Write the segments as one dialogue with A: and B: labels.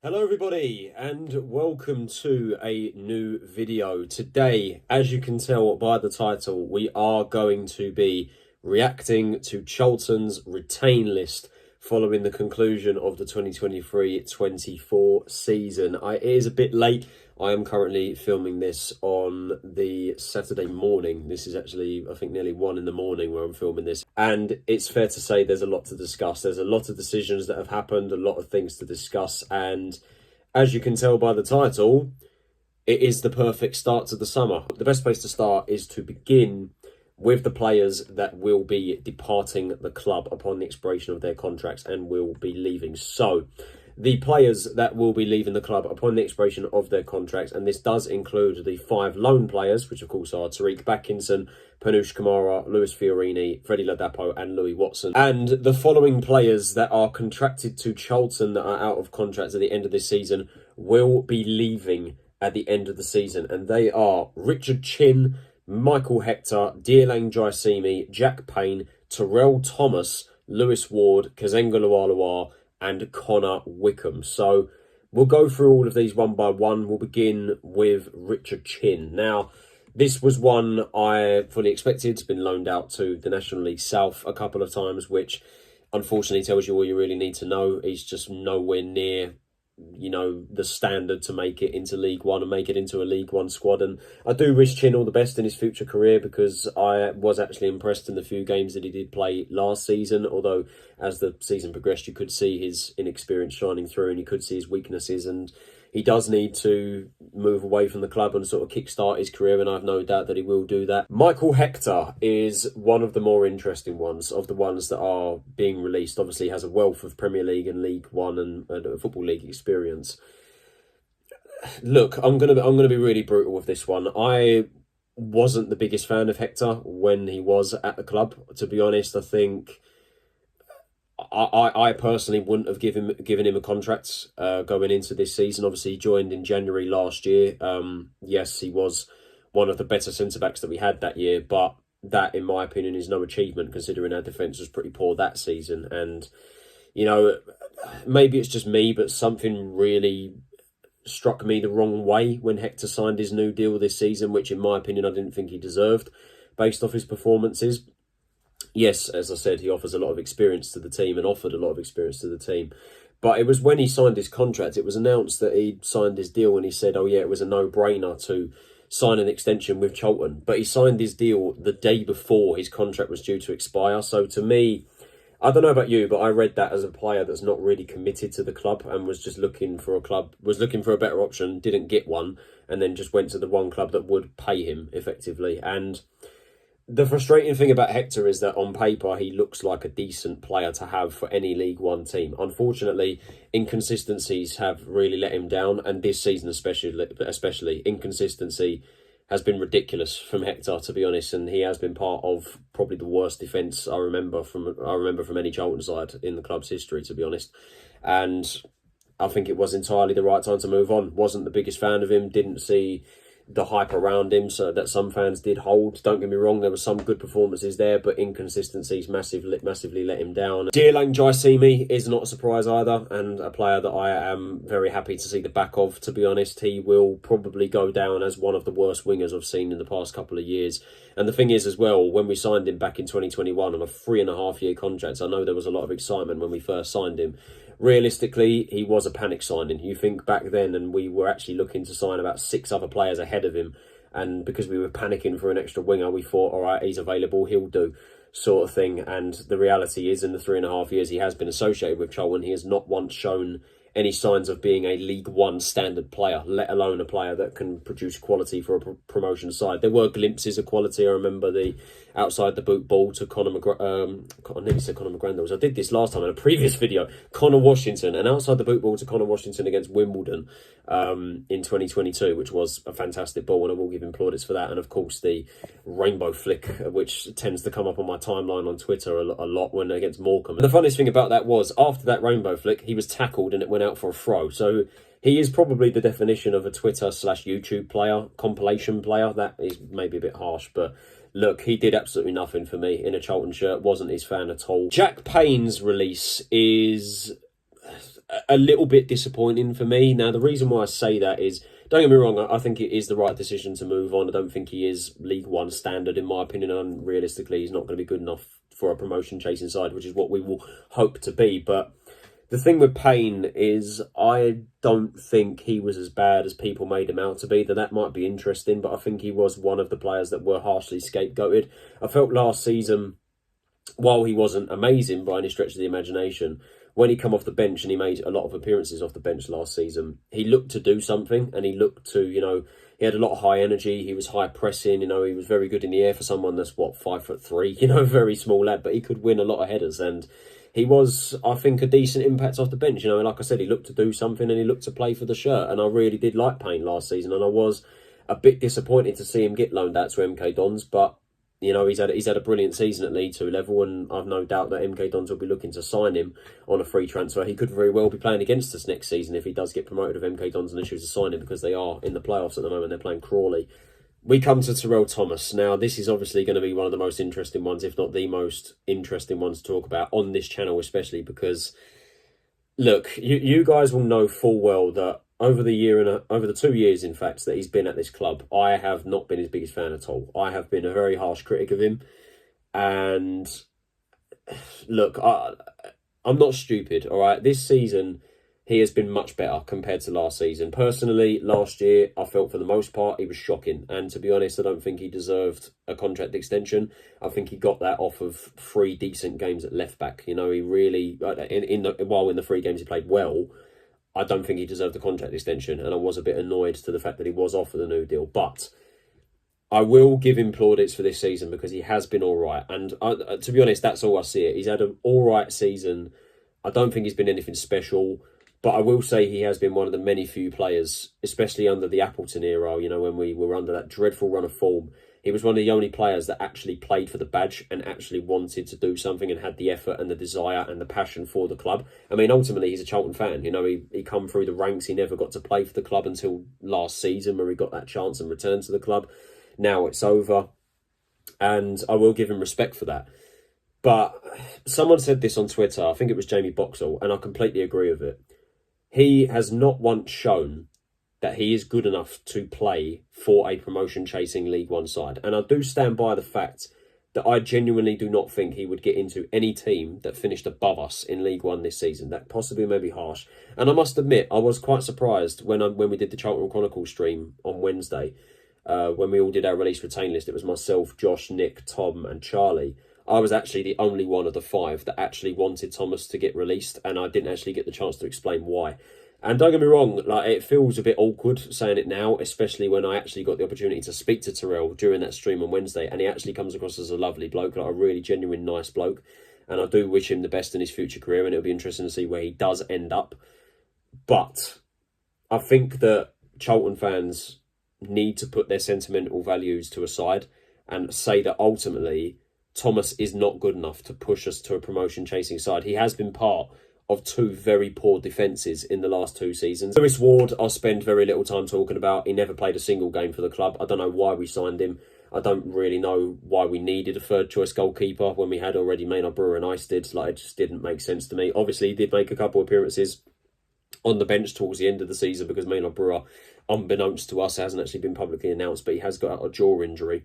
A: Hello everybody and welcome to a new video. Today, as you can tell by the title, we are going to be reacting to Charlton's retain list following the conclusion of the 2023-24 season. It is a bit late. I am currently filming this on the Saturday morning. This is actually, I think, nearly 1 in the morning where I'm filming this. And it's fair to say there's a lot to discuss. There's a lot of decisions that have happened, a lot of things to discuss. And as you can tell by the title, it is the perfect start to the summer. The best place to start is to begin with the players that will be departing the club upon the expiration of their contracts and will be leaving. So, the players that will be leaving the club upon the expiration of their contracts, and this does include the 5 loan players, which of course are Tyrese Campbell, Panush Kamara, Lewis Fiorini, Freddie Ladapo and Louis Watson. And the following players that are contracted to Charlton that are out of contract at the end of this season will be leaving at the end of the season. And they are Richard Chin, Michael Hector, Deji Jack Payne, Terell Thomas, Lewis Ward, Kazenga Lualua, and Connor Wickham. So we'll go through all of these one by one. We'll begin with Richard Chin. Now, this was one I fully expected. It's been loaned out to the National League South a couple of times, which unfortunately tells you all you really need to know. He's just nowhere near, the standard to make it into League One and make it into a League One squad. And I do wish Chin all the best in his future career, because I was actually impressed in the few games that he did play last season. Although as the season progressed, you could see his inexperience shining through and you could see his weaknesses. And he does need to move away from the club and sort of kickstart his career, and I have no doubt that he will do that. Michael Hector is one of the more interesting ones of the ones that are being released. Obviously, he has a wealth of Premier League and League One and Football League experience. Look, I'm gonna be really brutal with this one. I wasn't the biggest fan of Hector when he was at the club. To be honest, I think I personally wouldn't have given him a contract going into this season. Obviously, he joined in January last year. Yes, he was one of the better centre-backs that we had that year, but that, in my opinion, is no achievement considering our defence was pretty poor that season. And, maybe it's just me, but something really struck me the wrong way when Hector signed his new deal this season, which, in my opinion, I didn't think he deserved based off his performances. Yes, as I said, he offers a lot of experience to the team and offered a lot of experience to the team. But it was when he signed his contract, it was announced that he'd signed his deal and he said, oh yeah, it was a no-brainer to sign an extension with Charlton. But he signed his deal the day before his contract was due to expire. So to me, I don't know about you, but I read that as a player that's not really committed to the club and was just looking for a better option, didn't get one, and then just went to the one club that would pay him effectively. And the frustrating thing about Hector is that on paper, he looks like a decent player to have for any League One team. Unfortunately, inconsistencies have really let him down. And this season especially inconsistency has been ridiculous from Hector, to be honest. And he has been part of probably the worst defence I remember from any Charlton side in the club's history, to be honest. And I think it was entirely the right time to move on. Wasn't the biggest fan of him, didn't see the hype around him so that some fans did hold. Don't get me wrong, there were some good performances there, but inconsistencies massively let him down. Deji Elerewe is not a surprise either, and a player that I am very happy to see the back of, to be honest. He will probably go down as one of the worst wingers I've seen in the past couple of years. And the thing is as well, when we signed him back in 2021 on a 3.5-year contract, I know there was a lot of excitement when we first signed him. Realistically, he was a panic signing. You think back then, and we were actually looking to sign about 6 other players ahead of him. And because we were panicking for an extra winger, we thought, all right, he's available, he'll do, sort of thing. And the reality is, in the 3.5 years he has been associated with Charlton, he has not once shown any signs of being a League One standard player, let alone a player that can produce quality for a promotion side. There were glimpses of quality. I remember the outside the boot ball to I nearly said Conor McGrandles. I did this last time in a previous video. Connor Washington, and outside the boot ball to Connor Washington against Wimbledon in 2022, which was a fantastic ball, and I will give him plaudits for that. And of course, the rainbow flick, which tends to come up on my timeline on Twitter a lot when against Morecambe. And the funniest thing about that was, after that rainbow flick, he was tackled and it went out for a throw. So he is probably the definition of a Twitter/YouTube player, compilation player. That is maybe a bit harsh, but look, he did absolutely nothing for me in a Charlton shirt. Wasn't his fan at all. Jack Payne's release is a little bit disappointing for me. Now, the reason why I say that is, don't get me wrong, I think it is the right decision to move on. I don't think he is League One standard, in my opinion, and realistically, he's not going to be good enough for a promotion chasing side, which is what we will hope to be. But the thing with Payne is, I don't think he was as bad as people made him out to be. That might be interesting, but I think he was one of the players that were harshly scapegoated. I felt last season, while he wasn't amazing by any stretch of the imagination, when he come off the bench, and he made a lot of appearances off the bench last season, he looked to do something, and he looked to, he had a lot of high energy, he was high pressing, he was very good in the air for someone that's, 5'3", very small lad, but he could win a lot of headers, and he was, I think, a decent impact off the bench. Like I said, he looked to do something, and he looked to play for the shirt, and I really did like Payne last season, and I was a bit disappointed to see him get loaned out to MK Dons, but he's had a brilliant season at League Two level, and I've no doubt that MK Dons will be looking to sign him on a free transfer. He could very well be playing against us next season if he does get promoted of MK Dons and they choose to sign him, because they are in the playoffs at the moment. They're playing Crawley. We come to Terell Thomas. Now, this is obviously going to be one of the most interesting ones, if not the most interesting ones to talk about on this channel, especially because, look, you guys will know full well that over the 2 years, in fact, that he's been at this club, I have not been his biggest fan at all. I have been a very harsh critic of him. And look, I'm not stupid, all right? This season, he has been much better compared to last season. Personally, last year, I felt for the most part he was shocking. And to be honest, I don't think he deserved a contract extension. I think he got that off of 3 decent games at left back. He really, while in the 3 games he played well, I don't think he deserved a contract extension, and I was a bit annoyed to the fact that he was offered a new deal. But I will give him plaudits for this season because he has been all right. And to be honest, that's all I see it. He's had an all right season. I don't think he's been anything special, but I will say he has been one of the many few players, especially under the Appleton era, when we were under that dreadful run of form. He was one of the only players that actually played for the badge and actually wanted to do something and had the effort and the desire and the passion for the club. I mean, ultimately, he's a Charlton fan. He come through the ranks. He never got to play for the club until last season, where he got that chance and returned to the club. Now it's over, and I will give him respect for that. But someone said this on Twitter, I think it was Jamie Boxall, and I completely agree with it. He has not once shown that he is good enough to play for a promotion-chasing League One side. And I do stand by the fact that I genuinely do not think he would get into any team that finished above us in League One this season. That possibly may be harsh. And I must admit, I was quite surprised when we did the Charlton Chronicle stream on Wednesday, when we all did our release retain list. It was myself, Josh, Nick, Tom and Charlie. I was actually the only one of the 5 that actually wanted Thomas to get released, and I didn't actually get the chance to explain why. And don't get me wrong, it feels a bit awkward saying it now, especially when I actually got the opportunity to speak to Terell during that stream on Wednesday, and he actually comes across as a lovely bloke, a really genuine, nice bloke. And I do wish him the best in his future career, and it'll be interesting to see where he does end up. But I think that Charlton fans need to put their sentimental values to a side and say that ultimately Thomas is not good enough to push us to a promotion-chasing side. He has been part of 2 very poor defences in the last 2 seasons. Lewis Ward, I'll spend very little time talking about. He never played a single game for the club. I don't know why we signed him. I don't really know why we needed a 3rd-choice goalkeeper when we had already Maynard Brewer and Isted. It just didn't make sense to me. Obviously, he did make a couple of appearances on the bench towards the end of the season because Maynard Brewer, unbeknownst to us, hasn't actually been publicly announced, but he has got a jaw injury.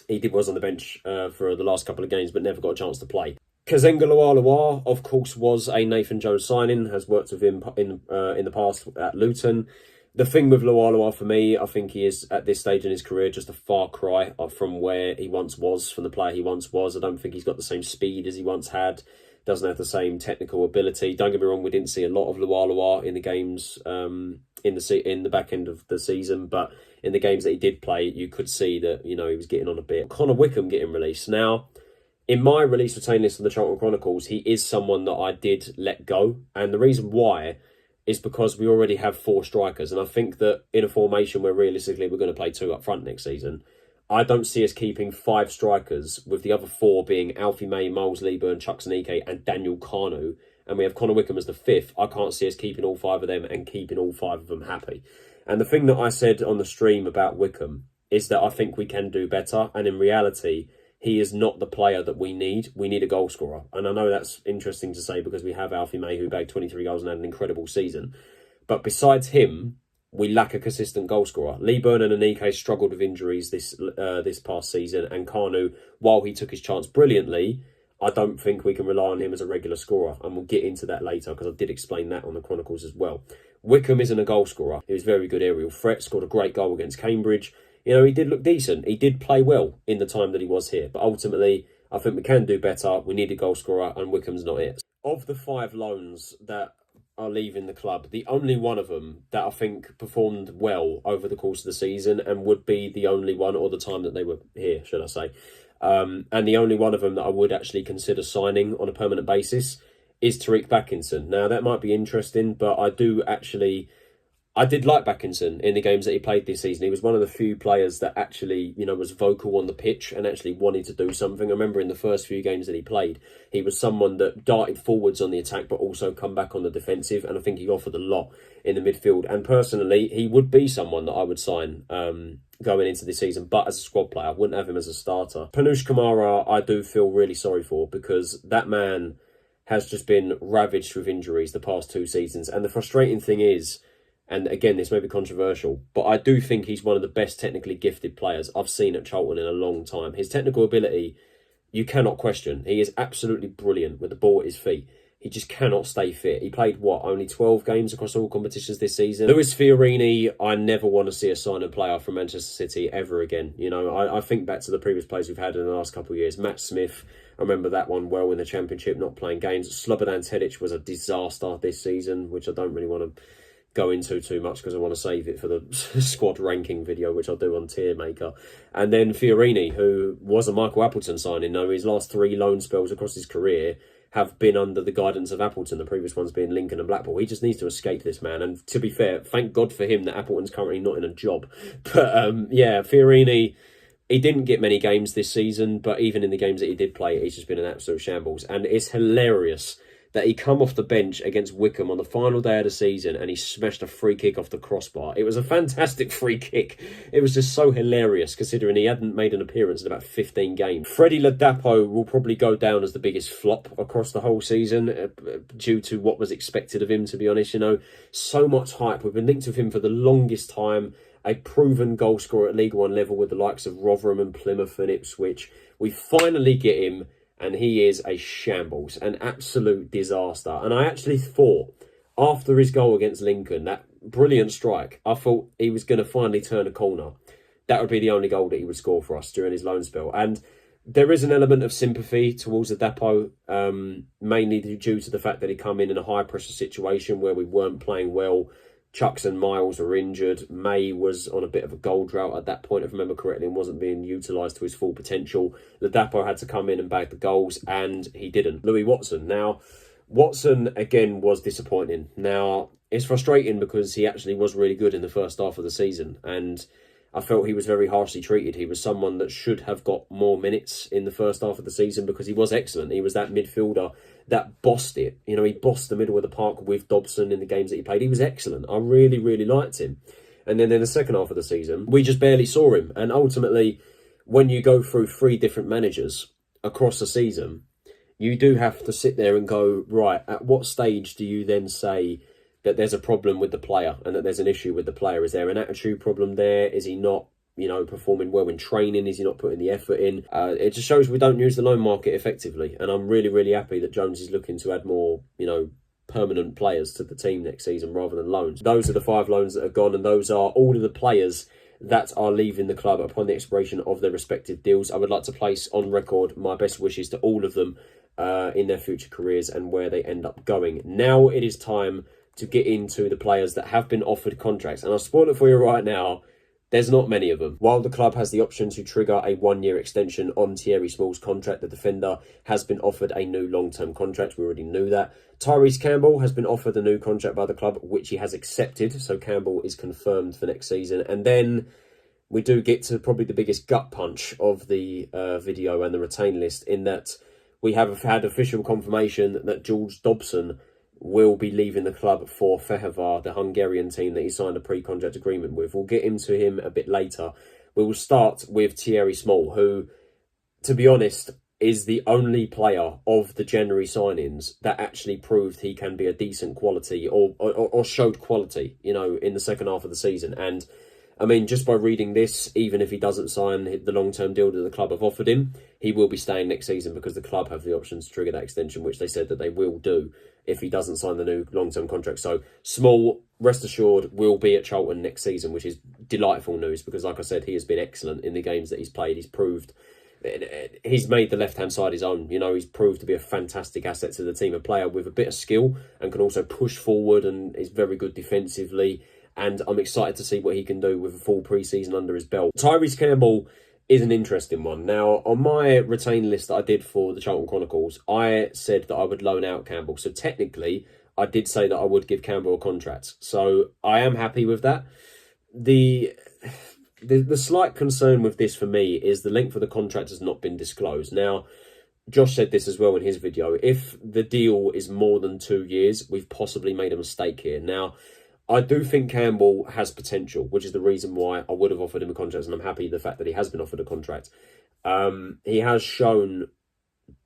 A: He was on the bench for the last couple of games, but never got a chance to play. Kazenga Lualua, of course, was a Nathan Jones signing, has worked with him in the past at Luton. The thing with Lualua for me, I think he is, at this stage in his career, just a far cry from where he once was, from the player he once was. I don't think he's got the same speed as he once had, doesn't have the same technical ability. Don't get me wrong, we didn't see a lot of Lualua in the games in the back end of the season, but in the games that he did play, you could see that, he was getting on a bit. Connor Wickham getting released. Now, in my release retain list on the Charlton Chronicles, he is someone that I did let go. And the reason why is because we already have 4 strikers. And I think that in a formation where realistically we're going to play 2 up front next season, I don't see us keeping 5 strikers with the other 4 being Alfie May, Miles Lieber, Chuck Sanike and Daniel Kanu. And we have Connor Wickham as the 5th. I can't see us keeping all 5 of them and keeping all 5 of them happy. And the thing that I said on the stream about Wickham is that I think we can do better. And in reality, he is not the player that we need. We need a goal scorer. And I know that's interesting to say because we have Alfie May, who bagged 23 goals and had an incredible season. But besides him, we lack a consistent goal scorer. Lee Byrne and Anike struggled with injuries this past season. And Kanu, while he took his chance brilliantly, I don't think we can rely on him as a regular scorer. And we'll get into that later because I did explain that on the Chronicles as well. Wickham isn't a goal scorer. He was very good aerial threat, scored a great goal against Cambridge. You know, he did look decent. He did play well in the time that he was here. But ultimately, I think we can do better. We need a goal scorer, and Wickham's not it. Of the 5 loans that are leaving the club, the only one of them that I think performed well over the course of the season and would be the only one, or the time that they were here, should I say, and the only one of them that I would actually consider signing on a permanent basis is Tyrese Campbell. Now, that might be interesting, but I did like Backinson in the games that he played this season. He was one of the few players that actually, you know, was vocal on the pitch and actually wanted to do something. I remember in the first few games that he played, he was someone that darted forwards on the attack, but also come back on the defensive. And I think he offered a lot in the midfield. And personally, he would be someone that I would sign going into the season, but as a squad player, I wouldn't have him as a starter. Panush Kamara, I do feel really sorry for, because that man has just been ravaged with injuries the past 2 seasons. And the frustrating thing is, and again, this may be controversial, but I do think he's one of the best technically gifted players I've seen at Charlton in a long time. His technical ability, you cannot question. He is absolutely brilliant with the ball at his feet. He just cannot stay fit. He played, only 12 games across all competitions this season. Lewis Fiorini, I never want to see a sign and player from Manchester City ever again. You know, I think back to the previous players we've had in the last couple of years. Matt Smith, I remember that one well in the Championship, not playing games. Slobodan Tedic was a disaster this season, which I don't really want to go into too much because I want to save it for the squad ranking video, which I'll do on Tier Maker. And then Fiorini, who was a Michael Appleton signing. Now, his last 3 loan spells across his career have been under the guidance of Appleton, the previous ones being Lincoln and Blackpool. He just needs to escape this man. And to be fair, thank God for him that Appleton's currently not in a job. But yeah, Fiorini, he didn't get many games this season, but even in the games that he did play, he's just been an absolute shambles. And it's hilarious that he come off the bench against Wickham on the final day of the season and he smashed a free kick off the crossbar. It was a fantastic free kick. It was just so hilarious considering he hadn't made an appearance in about 15 games. Freddie Ladapo will probably go down as the biggest flop across the whole season due to what was expected of him, to be honest. You know, so much hype. We've been linked with him for the longest time. A proven goal scorer at League One level with the likes of Rotherham and Plymouth and Ipswich. We finally get him, and he is a shambles, an absolute disaster. And I actually thought, after his goal against Lincoln, that brilliant strike, I thought he was going to finally turn a corner. That would be the only goal that he would score for us during his loan spell. And there is an element of sympathy towards the Dapo, mainly due to the fact that he come in a high-pressure situation where we weren't playing well. Chucks and Miles were injured. May was on a bit of a goal drought at that point, if I remember correctly, and wasn't being utilised to his full potential. Ladapo had to come in and bag the goals, and he didn't. Louis Watson. Now, Watson, again, was disappointing. Now, it's frustrating because he actually was really good in the first half of the season, and I felt he was very harshly treated. He was someone that should have got more minutes in the first half of the season because he was excellent. He was that midfielder that bossed it. You know, he bossed the middle of the park with Dobson in the games that he played. He was excellent. I really, really liked him. And then in the second half of the season, we just barely saw him. And ultimately, when you go through 3 different managers across the season, you do have to sit there and go, right, at what stage do you then say that there's a problem with the player and that there's an issue with the player? Is there an attitude problem there? Is he not, you know, performing well in training? Is he not putting the effort in? It just shows we don't use the loan market effectively. And I'm really, really happy that Jones is looking to add more, you know, permanent players to the team next season rather than loans. Those are the 5 loans that are gone, and those are all of the players that are leaving the club upon the expiration of their respective deals. I would like to place on record my best wishes to all of them in their future careers and where they end up going. Now it is time to get into the players that have been offered contracts. And I'll spoil it for you right now. There's not many of them. While the club has the option to trigger a 1-year extension on Thierry Small's contract, the defender has been offered a new long-term contract. We already knew that. Tyrese Campbell has been offered a new contract by the club, which he has accepted. So Campbell is confirmed for next season. And then we do get to probably the biggest gut punch of the video and the retain list, in that we have had official confirmation that George Dobson will be leaving the club for Fehervar, the Hungarian team that he signed a pre-contract agreement with. We'll get into him a bit later. We will start with Thierry Small, who to be honest, is the only player of the January signings that actually proved he can be a decent quality or showed quality, you know, in the second half of the season. And I mean, just by reading this, even if he doesn't sign the long-term deal that the club have offered him, he will be staying next season because the club have the option to trigger that extension, which they said that they will do if he doesn't sign the new long-term contract. So Small, rest assured, will be at Charlton next season, which is delightful news because, like I said, he has been excellent in the games that he's played. He's made the left-hand side his own. You know, he's proved to be a fantastic asset to the team, a player with a bit of skill and can also push forward and is very good defensively. And I'm excited to see what he can do with a full pre-season under his belt. Tyrese Campbell is an interesting one. Now, on my retain list that I did for the Charlton Chronicles, I said that I would loan out Campbell. So technically, I did say that I would give Campbell a contract. So I am happy with that. The slight concern with this for me is the length of the contract has not been disclosed. Now, Josh said this as well in his video. If the deal is more than 2 years, we've possibly made a mistake here. Now, I do think Campbell has potential, which is the reason why I would have offered him a contract, and I'm happy the fact that he has been offered a contract. He has shown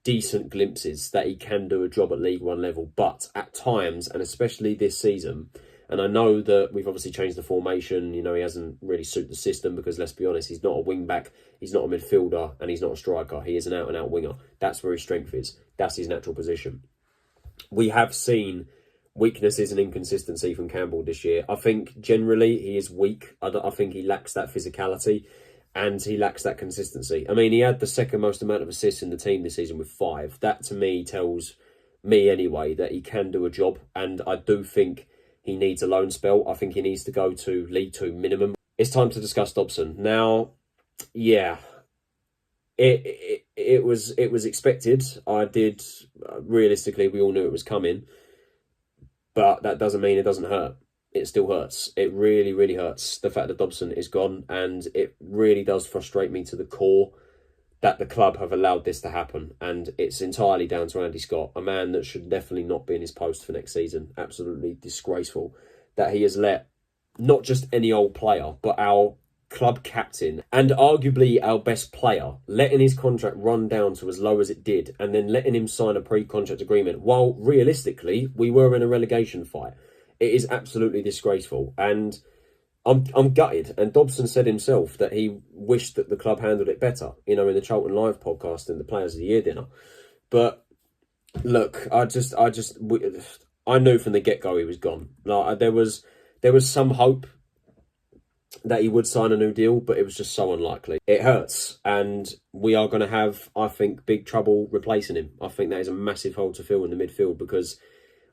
A: decent glimpses that he can do a job at League One level, but at times, and especially this season, and I know that we've obviously changed the formation, you know, he hasn't really suited the system because, let's be honest, he's not a wing-back, he's not a midfielder, and he's not a striker. He is an out-and-out winger. That's where his strength is. That's his natural position. We have seen weaknesses and inconsistency from Campbell this year. I think generally he is weak. I think he lacks that physicality and he lacks that consistency. I mean, he had the second most amount of assists in the team this season with 5. That to me tells me anyway that he can do a job, and I do think he needs a loan spell. I think he needs to go to League 2 minimum. It's time to discuss Dobson. Now, yeah, it was expected. Realistically, we all knew it was coming. But that doesn't mean it doesn't hurt. It still hurts. It really, really hurts, the fact that Dobson is gone. And it really does frustrate me to the core that the club have allowed this to happen. And it's entirely down to Andy Scott, a man that should definitely not be in his post for next season. Absolutely disgraceful that he has let not just any old player, but our club captain and arguably our best player, letting his contract run down to as low as it did and then letting him sign a pre-contract agreement while realistically we were in a relegation fight. It is absolutely disgraceful, and I'm gutted. And Dobson said himself that he wished that the club handled it better, you know, in the Charlton Live podcast and the Players of the Year dinner. But look, I knew from the get-go he was gone. Like, there was some hope that he would sign a new deal, but it was just so unlikely. It hurts, and we are going to have, I think, big trouble replacing him. I think that is a massive hole to fill in the midfield because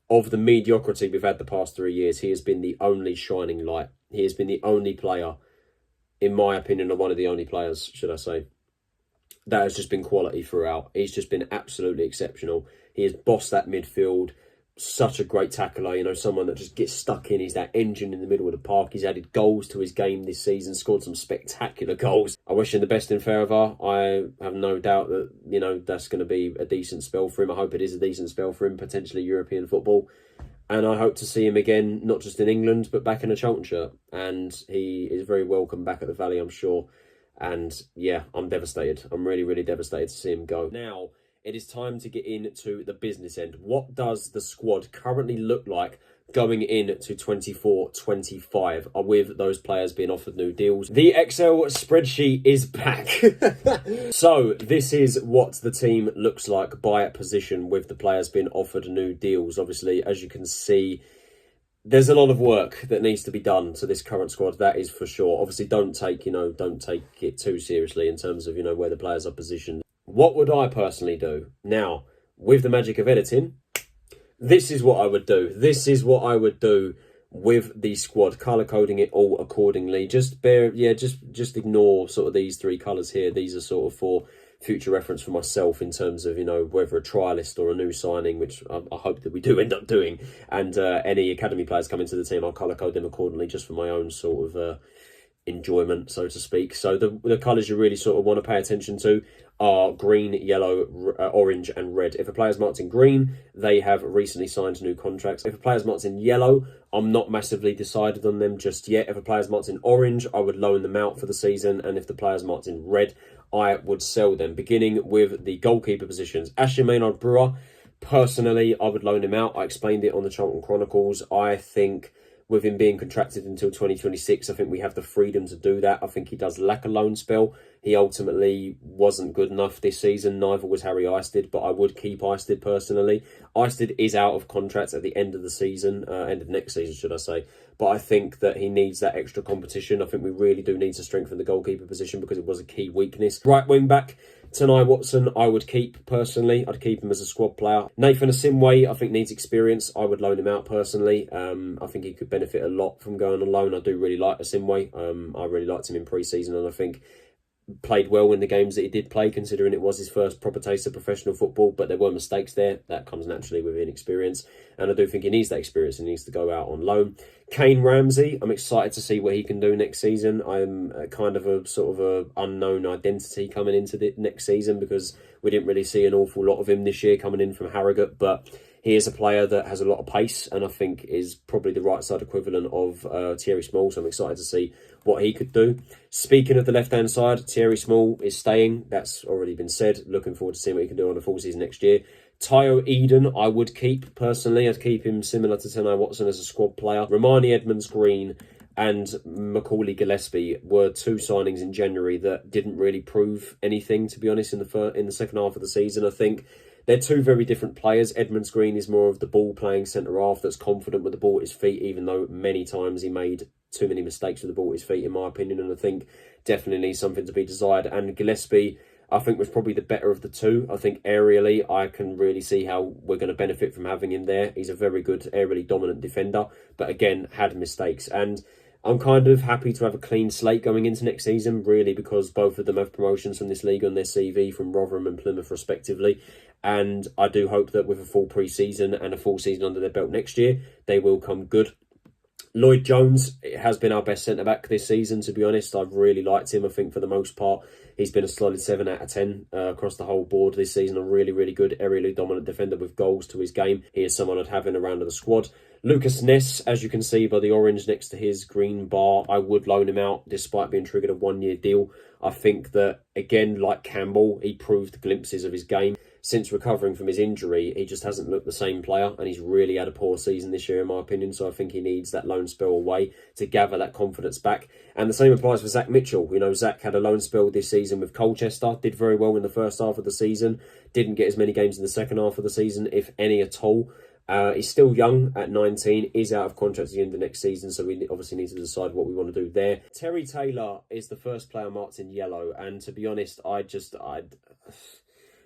A: of the mediocrity we've had the past 3 years. He has been the only shining light. He has been the only player, in my opinion, or one of the only players, should I say, that has just been quality throughout. He's just been absolutely exceptional. He has bossed that midfield. Such a great tackler, you know, someone that just gets stuck in. He's that engine in the middle of the park. He's added goals to his game this season, scored some spectacular goals. I wish him the best in further. I have no doubt that, you know, that's going to be a decent spell for him. I hope it is a decent spell for him, potentially European football. And I hope to see him again, not just in England, but back in a Charlton shirt. And he is very welcome back at the Valley, I'm sure. And yeah, I'm devastated. I'm really, really devastated to see him go. Now, it is time to get into the business end. What does the squad currently look like going into 24-25 with those players being offered new deals? The Excel spreadsheet is back. So this is what the team looks like by position with the players being offered new deals. Obviously, as you can see, there's a lot of work that needs to be done to this current squad, that is for sure. Obviously, don't take it too seriously in terms of, you know, where the players are positioned. What would I personally do? Now, with the magic of editing, this is what I would do. This is what I would do with the squad, colour coding it all accordingly. Just ignore sort of these 3 colours here. These are sort of for future reference for myself in terms of, you know, whether a trialist or a new signing, which I hope that we do end up doing. And any academy players coming to the team, I'll colour code them accordingly just for my own sort of enjoyment, so to speak. So the colours you really sort of want to pay attention to are green, yellow, orange and red. If a player's marked in green, they have recently signed new contracts. If a player's marked in yellow, I'm not massively decided on them just yet. If a player's marked in orange, I would loan them out for the season. And if the player's marked in red, I would sell them. Beginning with the goalkeeper positions. Ashley Maynard-Brewer, personally, I would loan him out. I explained it on the Charlton Chronicles. I think with him being contracted until 2026, I think we have the freedom to do that. I think he does lack a loan spell. He ultimately wasn't good enough this season. Neither was Harry Isted, but I would keep Isted personally. Isted is out of contract at the end of the season, end of next season, should I say. But I think that he needs that extra competition. I think we really do need to strengthen the goalkeeper position because it was a key weakness. Right wing back, Tanai Watson, I would keep personally. I'd keep him as a squad player. Nathan Asimwe, I think needs experience. I would loan him out personally. I think he could benefit a lot from going on loan. I do really like Asimwe. I really liked him in pre-season, and I think played well in the games that he did play, considering it was his first proper taste of professional football, but there were mistakes there. That comes naturally with inexperience, and I do think he needs that experience and needs to go out on loan. Kane Ramsey, I'm excited to see what he can do next season. I'm kind of a sort of a unknown identity coming into the next season because we didn't really see an awful lot of him this year coming in from Harrogate, but he is a player that has a lot of pace and I think is probably the right side equivalent of Thierry Small. So I'm excited to see what he could do. Speaking of the left-hand side, Thierry Small is staying. That's already been said. Looking forward to seeing what he can do on a full season next year. Tayo Eden, I would keep personally. I'd keep him similar to Tanai Watson as a squad player. Romani Edmonds-Green and Macaulay Gillespie were two signings in January that didn't really prove anything, to be honest, in the second half of the season. I think they're two very different players. Edmonds-Green is more of the ball-playing centre-half that's confident with the ball at his feet, even though many times he made too many mistakes with the ball at his feet, in my opinion, and I think definitely something to be desired. And Gillespie, I think, was probably the better of the two. I think aerially, I can really see how we're going to benefit from having him there. He's a very good aerially dominant defender, but again, had mistakes. And I'm kind of happy to have a clean slate going into next season, really, because both of them have promotions from this league on their CV from Rotherham and Plymouth, respectively. And I do hope that with a full pre-season and a full season under their belt next year, they will come good. Lloyd Jones has been our best centre-back this season, to be honest. I've really liked him. I think for the most part, he's been a solid 7 out of 10 across the whole board this season. A really, really good aerially dominant defender with goals to his game. He is someone I'd have in around the squad. Lucas Ness, as you can see by the orange next to his green bar, I would loan him out despite being triggered a 1-year deal. I think that, again, like Campbell, he proved glimpses of his game. Since recovering from his injury, he just hasn't looked the same player, and he's really had a poor season this year, in my opinion. So I think he needs that loan spell away to gather that confidence back. And the same applies for Zach Mitchell. You know, Zach had a loan spell this season with Colchester, did very well in the first half of the season, didn't get as many games in the second half of the season, if any at all. He's still young at 19, is out of contract at the end of next season, so we obviously need to decide what we want to do there. Terry Taylor is the first player marked in yellow, and to be honest,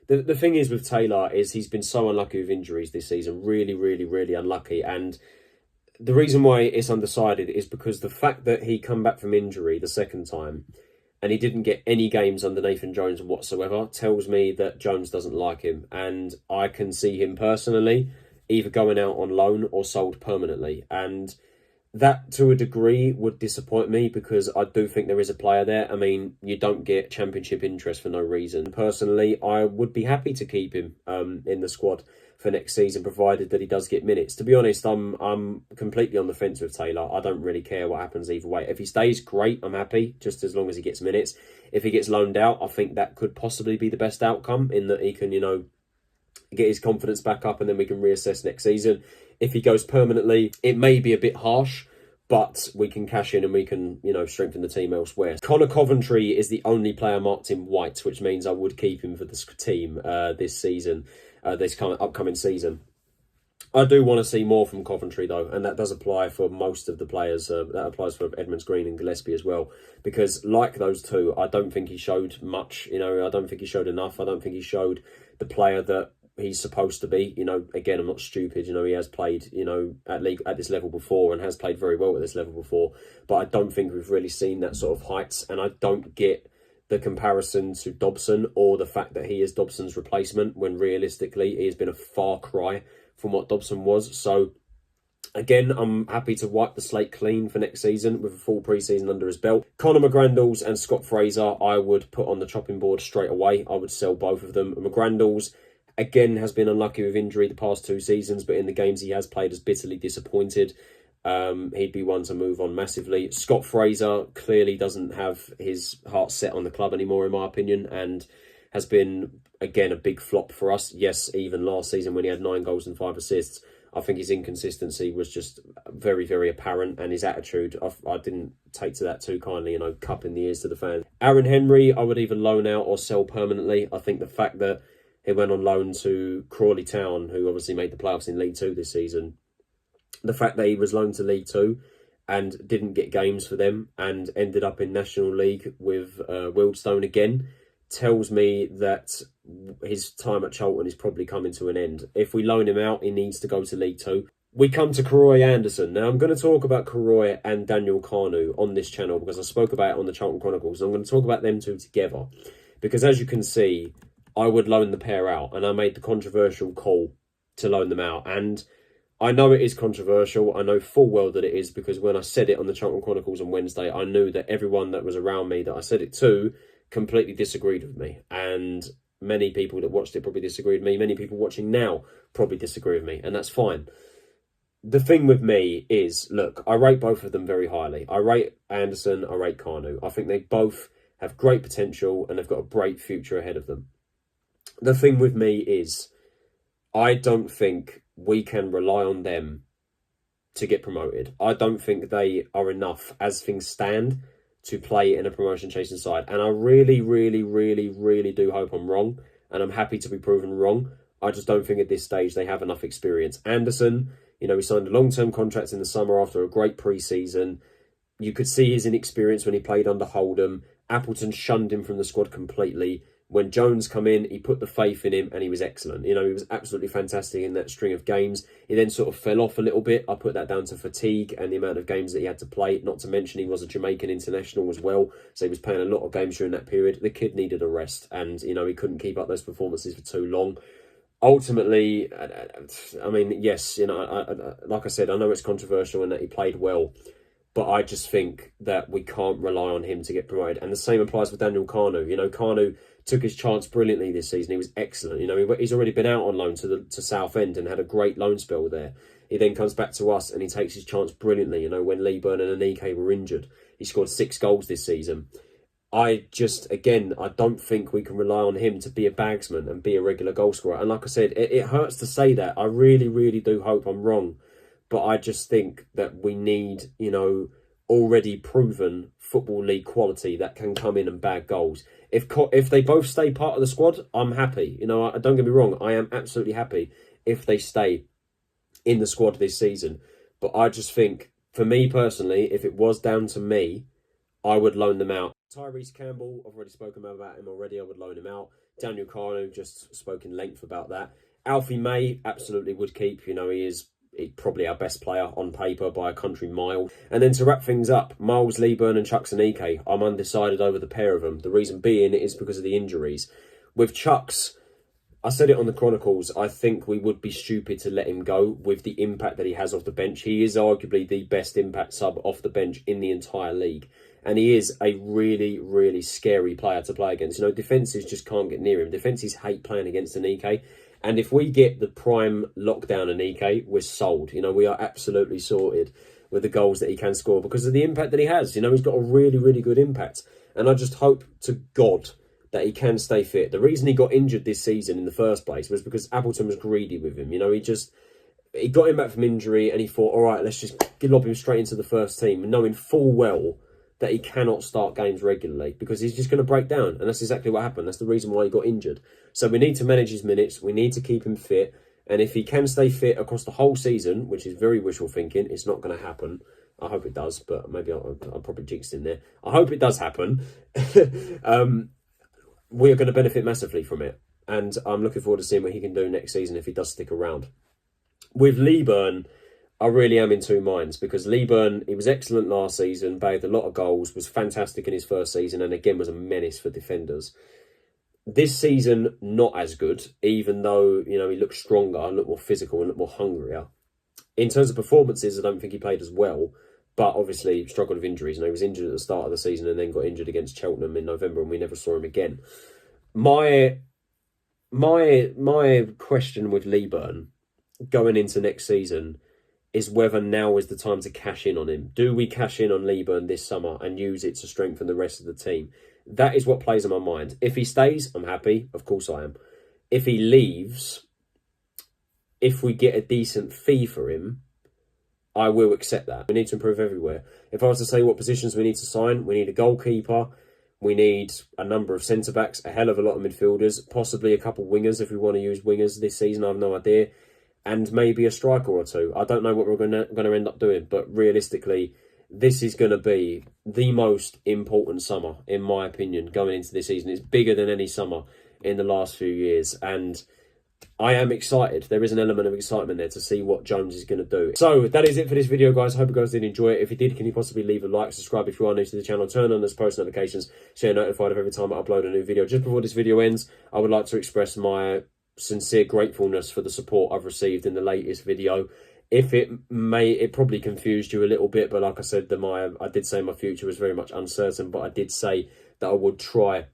A: The thing is with Taylor is he's been so unlucky with injuries this season. Really, really, really unlucky. And the reason why it's undecided is because the fact that he come back from injury the second time and he didn't get any games under Nathan Jones whatsoever tells me that Jones doesn't like him. And I can see him personally either going out on loan or sold permanently. And that, to a degree, would disappoint me because I do think there is a player there. I mean, you don't get championship interest for no reason. Personally, I would be happy to keep him in the squad for next season, provided that he does get minutes. To be honest, I'm completely on the fence with Taylor. I don't really care what happens either way. If he stays, great, I'm happy, just as long as he gets minutes. If he gets loaned out, I think that could possibly be the best outcome, in that he can, you know, get his confidence back up and then we can reassess next season. If he goes permanently, it may be a bit harsh, but we can cash in and we can, you know, strengthen the team elsewhere. Connor Coventry is the only player marked in white, which means I would keep him for this team this season, this upcoming season. I do want to see more from Coventry, though, and that does apply for most of the players. That applies for Edmonds-Green and Gillespie as well, because like those two, I don't think he showed much. You know, I don't think he showed enough. I don't think he showed the player that he's supposed to be. You know, again, I'm not stupid. You know, he has played, you know, at this level before and has played very well at this level before. But I don't think we've really seen that sort of heights. And I don't get the comparison to Dobson or the fact that he is Dobson's replacement when realistically he has been a far cry from what Dobson was. So again, I'm happy to wipe the slate clean for next season with a full pre-season under his belt. Conor McGrandles and Scott Fraser, I would put on the chopping board straight away. I would sell both of them. McGrandles, again, has been unlucky with injury the past 2 seasons, but in the games he has played has bitterly disappointed. he'd be one to move on massively. Scott Fraser clearly doesn't have his heart set on the club anymore, in my opinion, and has been, again, a big flop for us. Yes, even last season when he had 9 goals and 5 assists, I think his inconsistency was just very, very apparent, and his attitude, I didn't take to that too kindly, cupping the ears to the fans. Aaron Henry, I would either loan out or sell permanently. I think the fact that he went on loan to Crawley Town, who obviously made the playoffs in League Two this season, the fact that he was loaned to League Two and didn't get games for them and ended up in National League with Wealdstone again tells me that his time at Charlton is probably coming to an end. If we loan him out, he needs to go to League Two. We come to Caulker and Anderson. Now, I'm going to talk about Caulker and Daniel Kanu on this channel because I spoke about it on the Charlton Chronicles. I'm going to talk about them two together because, as you can see, I would loan the pair out, and I made the controversial call to loan them out. And I know it is controversial. I know full well that it is, because when I said it on the Charlton Chronicles on Wednesday, I knew that everyone that was around me that I said it to completely disagreed with me. And many people that watched it probably disagreed with me. Many people watching now probably disagree with me, and that's fine. The thing with me is, look, I rate both of them very highly. I rate Anderson, I rate Kanu. I think they both have great potential and they've got a bright future ahead of them. The thing with me is, I don't think we can rely on them to get promoted. I don't think they are enough as things stand to play in a promotion chasing side. And I really, really, really, really do hope I'm wrong. And I'm happy to be proven wrong. I just don't think at this stage they have enough experience. Anderson, he signed a long-term contract in the summer after a great pre-season. You could see his inexperience when he played under Holdham. Appleton shunned him from the squad completely. When Jones come in, he put the faith in him and he was excellent. He was absolutely fantastic in that string of games. He then sort of fell off a little bit. I put that down to fatigue and the amount of games that he had to play. Not to mention he was a Jamaican international as well. So he was playing a lot of games during that period. The kid needed a rest and, he couldn't keep up those performances for too long. Ultimately, I mean, yes, like I said, I know it's controversial and that he played well. But I just think that we can't rely on him to get promoted. And the same applies for Daniel Kanu. Kanu took his chance brilliantly this season. He was excellent. He's already been out on loan to Southend and had a great loan spell there. He then comes back to us and he takes his chance brilliantly. When Leeburn and Anike were injured, he scored 6 goals this season. I don't think we can rely on him to be a bagsman and be a regular goal scorer. And like I said, it hurts to say that. I really, really do hope I'm wrong. But I just think that we need, already proven Football League quality that can come in and bag goals. If they both stay part of the squad, I'm happy. Don't get me wrong, I am absolutely happy if they stay in the squad this season. But I just think, for me personally, if it was down to me, I would loan them out. Tyrese Campbell, I've already spoken about him already. I would loan him out. Daniel Kanu, just spoke in length about that. Alfie May, absolutely would keep. He's probably our best player on paper by a country mile. And then to wrap things up, Miles Leeburn and Chuks Anike, I'm undecided over the pair of them. The reason being is because of the injuries. With Chuks, I said it on the Chronicles, I think we would be stupid to let him go with the impact that he has off the bench. He is arguably the best impact sub off the bench in the entire league. And he is a really, really scary player to play against. Defences just can't get near him. Defences hate playing against Anike. And if we get the prime lockdown Anike, we're sold. We are absolutely sorted with the goals that he can score because of the impact that he has. He's got a really, really good impact. And I just hope to God that he can stay fit. The reason he got injured this season in the first place was because Appleton was greedy with him. He got him back from injury and he thought, all right, let's just lob him straight into the first team, knowing full well that he cannot start games regularly because he's just going to break down. And that's exactly what happened. That's the reason why he got injured. So we need to manage his minutes. We need to keep him fit. And if he can stay fit across the whole season, which is very wishful thinking, it's not going to happen. I hope it does, but maybe I'll probably jinx in there. I hope it does happen. We are going to benefit massively from it. And I'm looking forward to seeing what he can do next season if he does stick around. With Leeburn, I really am in two minds because Leeburn, he was excellent last season, bagged a lot of goals, was fantastic in his first season and again was a menace for defenders. This season, not as good, even though, he looked stronger, a looked more physical and looked more hungrier. In terms of performances, I don't think he played as well, but obviously struggled with injuries. He was injured at the start of the season and then got injured against Cheltenham in November and we never saw him again. My question with Leeburn going into next season is whether now is the time to cash in on him. Do we cash in on Leeburn this summer and use it to strengthen the rest of the team? That is what plays on my mind. If he stays, I'm happy. Of course I am. If he leaves, if we get a decent fee for him, I will accept that. We need to improve everywhere. If I was to say what positions we need to sign, we need a goalkeeper, we need a number of centre-backs, a hell of a lot of midfielders, possibly a couple of wingers if we want to use wingers this season, I have no idea, and maybe a striker or two. I don't know what we're going to end up doing, but realistically, this is going to be the most important summer, in my opinion, going into this season. It's bigger than any summer in the last few years, and I am excited. There is an element of excitement there to see what Jones is going to do. So that is it for this video, guys. I hope you guys did enjoy it. If you did, can you possibly leave a like, subscribe if you are new to the channel, turn on those post notifications so you're notified of every time I upload a new video. Just before this video ends, I would like to express my sincere gratefulness for the support I've received in the latest video. If it probably confused you a little bit, but like I said, I did say my future was very much uncertain, but I did say that I would try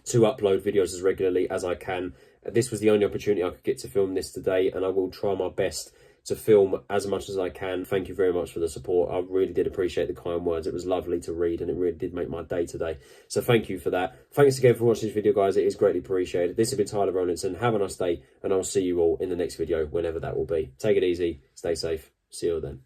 A: to upload videos as regularly as I can. This was the only opportunity I could get to film this today, and I will try my best to film as much as I can. Thank you very much for the support. I really did appreciate the kind words. It was lovely to read, and it really did make my day today. So thank you for that. Thanks again for watching this video, guys. It is greatly appreciated. This has been Tyler Rowlinson. Have a nice day, and I'll see you all in the next video, whenever that will be. Take it easy. Stay safe. See you all then.